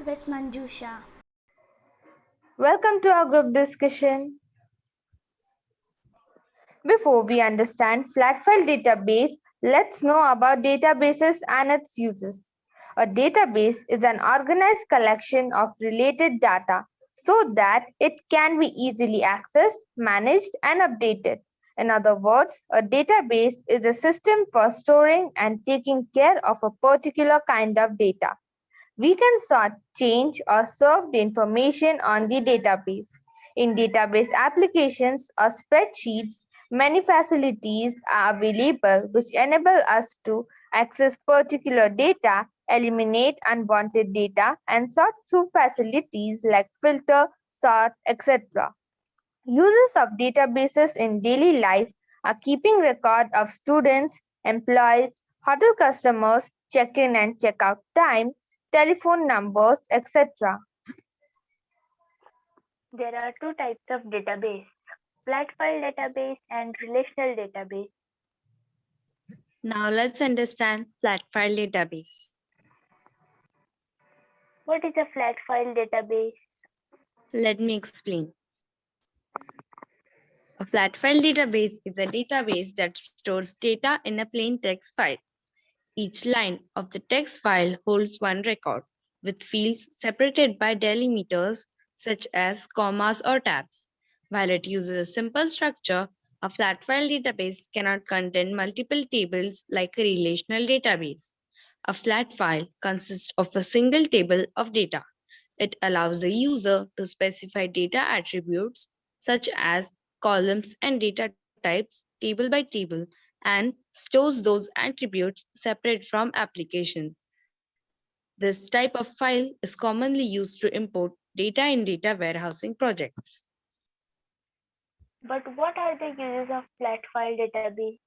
with Manjusha. Welcome to our group discussion. Before we understand flat file database, let's know about databases and its uses. A database is an organized collection of related data so that it can be easily accessed, managed, and updated. In other words, a database is a system for storing and taking care of a particular kind of data. We can sort, change, or serve the information on the database. In database applications or spreadsheets, many facilities are available which enable us to access particular data, eliminate unwanted data, and sort through facilities like filter, sort, etc. Users of databases in daily life are keeping record of students, employees, hotel customers, check-in and check-out time, telephone numbers, etc. There are two types of database, flat file database and relational database. Now let's understand flat file database. What is a flat file database? Let me explain. A flat file database is a database that stores data in a plain text file. Each line of the text file holds one record, with fields separated by delimiters such as commas or tabs. While it uses a simple structure, a flat file database cannot contain multiple tables like a relational database. A flat file consists of a single table of data. It allows the user to specify data attributes such as columns and data types table by table and stores those attributes separate from application. This type of file is commonly used to import data in data warehousing projects. But what are the uses of flat file database?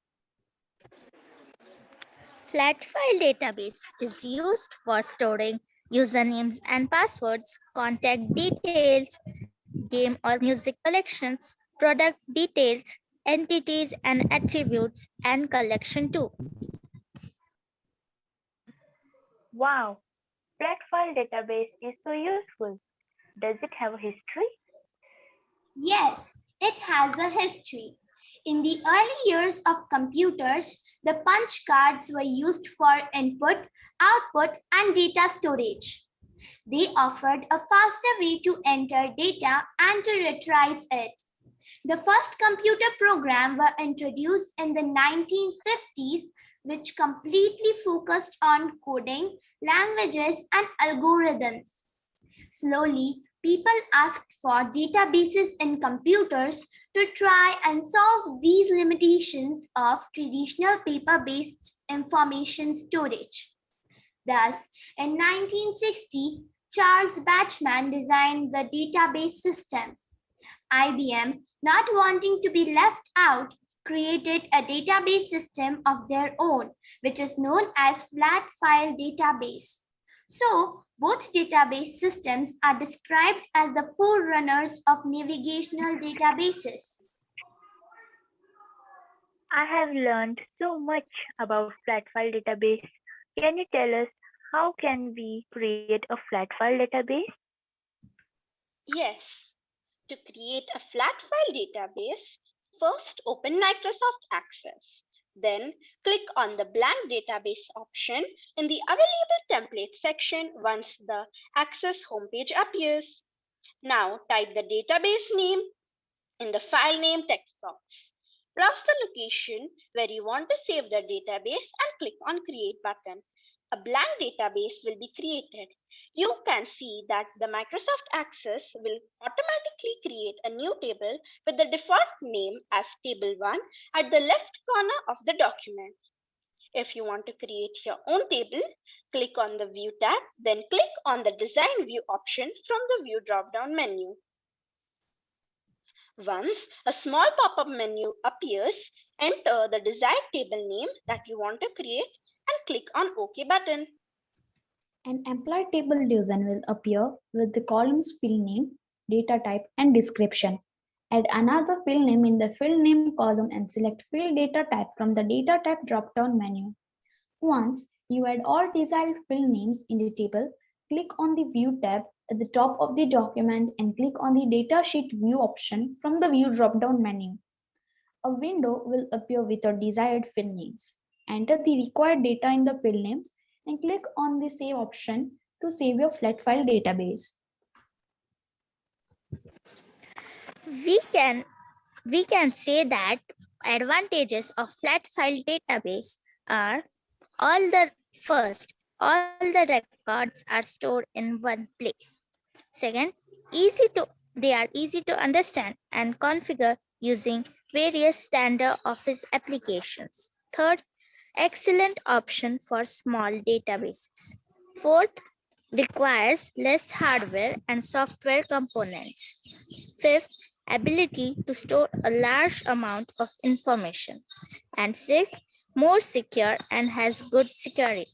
Flat file database is used for storing usernames and passwords, contact details, game or music collections, product details, entities and attributes, and collection too. Wow, flat file database is so useful. Does it have a history? Yes, it has a history. In the early years of computers, the punch cards were used for input, output, and data storage. They offered a faster way to enter data and to retrieve it. The first computer program were introduced in the 1950s, which completely focused on coding, languages, and algorithms. Slowly, people asked for databases in computers to try and solve these limitations of traditional paper-based information storage. Thus, in 1960, Charles Bachman designed the database system. IBM, not wanting to be left out, created a database system of their own, which is known as flat file database. So, both database systems are described as the forerunners of navigational databases. I have learned so much about flat file database. Can you tell us how can we create a flat file database? Yes. To create a flat file database, first open Microsoft Access. Then click on the blank database option in the available template section once the Access homepage appears. Now type the database name in the file name text box. Browse the location where you want to save the database and click on Create button. A blank database will be created. You can see that the Microsoft Access will automatically create a new table with the default name as Table 1 at the left corner of the document. If you want to create your own table, click on the View tab, then click on the Design View option from the View drop-down menu. Once a small pop-up menu appears, enter the desired table name that you want to create and click on OK button. An employee table design will appear with the columns field name, data type, and description. Add another field name in the field name column and select field data type from the data type drop-down menu. Once you add all desired field names in the table, click on the View tab at the top of the document and click on the Datasheet View option from the View drop-down menu. A window will appear with your desired field names. Enter the required data in the field names and click on the Save option to save your flat file database. We can say that advantages of flat file database are all the records are stored in one place. Second, they are easy to understand and configure using various standard office applications. Third, excellent option for small databases. Fourth, requires less hardware and software components. Fifth, ability to store a large amount of information. And sixth, more secure and has good security.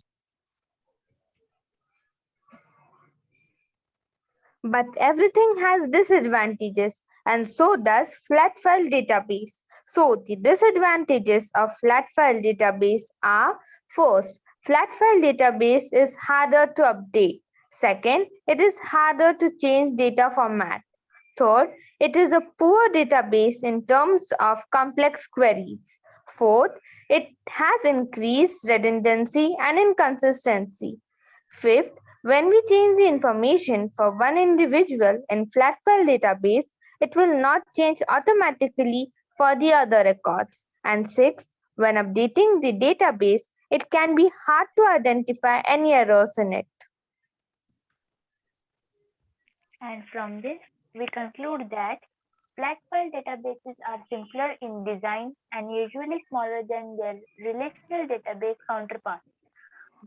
But everything has disadvantages, and so does flat file database. So the disadvantages of flat file database are: first, flat file database is harder to update. Second, it is harder to change data format. Third, it is a poor database in terms of complex queries. Fourth, it has increased redundancy and inconsistency. Fifth, when we change the information for one individual in flat file database, it will not change automatically for the other records. And sixth, when updating the database, it can be hard to identify any errors in it. And from this, we conclude that flat file databases are simpler in design and usually smaller than their relational database counterparts.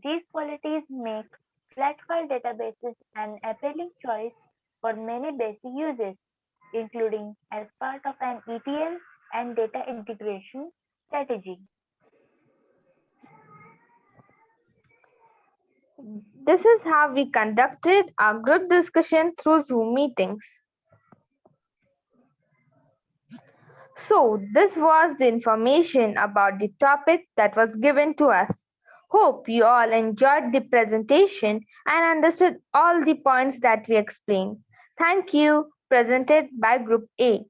These qualities make flat file databases an appealing choice for many basic uses, including as part of an ETL and data integration strategy. This is how we conducted our group discussion through Zoom meetings. So, this was the information about the topic that was given to us. Hope you all enjoyed the presentation and understood all the points that we explained. Thank you. Presented by Group A.